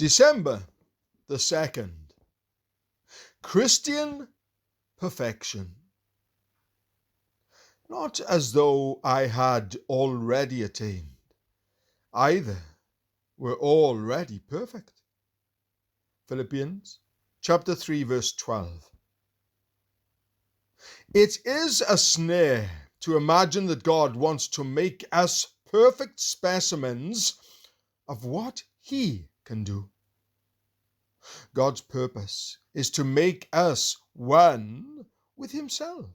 December the 2nd. Christian perfection. Not as though I had already attained. Either were already perfect. Philippians chapter 3 verse 12. It is a snare to imagine that God wants to make us perfect specimens of what He can do. God's purpose is to make us one with Himself.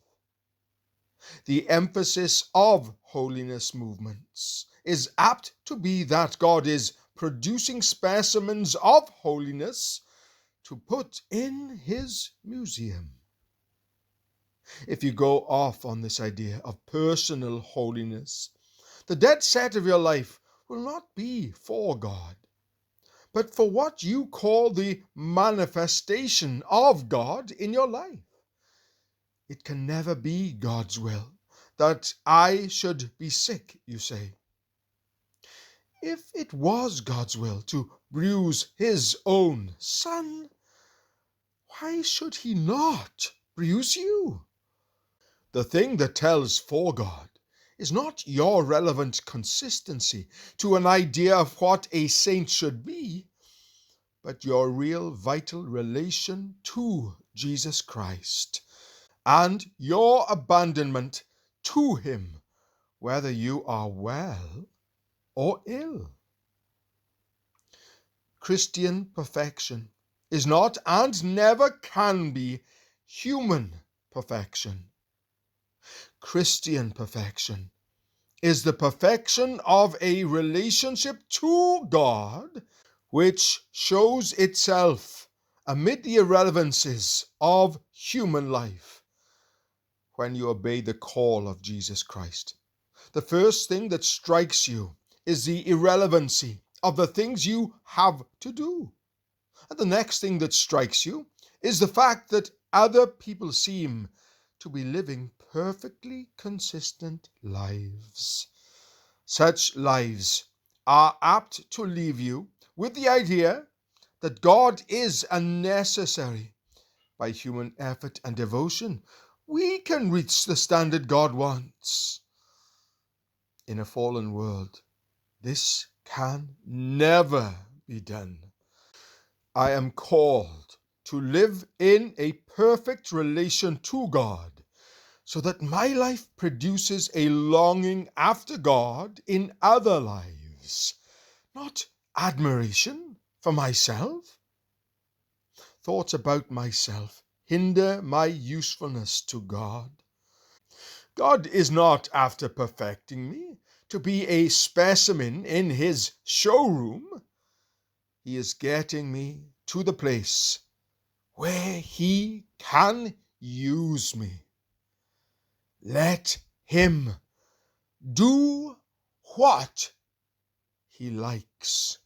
The emphasis of holiness movements is apt to be that God is producing specimens of holiness to put in His museum. If you go off on this idea of personal holiness, the dead set of your life will not be for God, but for what you call the manifestation of God in your life. It can never be God's will that I should be sick, you say. If it was God's will to bruise His own Son, why should He not bruise you? The thing that tells for God is not your relevant consistency to an idea of what a saint should be, but your real vital relation to Jesus Christ and your abandonment to Him, whether you are well or ill. Christian perfection is not and never can be human perfection. Christian perfection is the perfection of a relationship to God which shows itself amid the irrelevancies of human life. When you obey the call of Jesus Christ, the first thing that strikes you is the irrelevancy of the things you have to do. And the next thing that strikes you is the fact that other people seem to be living perfectly consistent lives. Such lives are apt to leave you with the idea that God is unnecessary. By human effort and devotion, we can reach the standard God wants. In a fallen world, this can never be done. I am called to live in a perfect relation to God, so that my life produces a longing after God in other lives, not admiration for myself. Thoughts about myself hinder my usefulness to God. God is not after perfecting me to be a specimen in His showroom. He is getting me to the place where He can use me. Let Him do what He likes.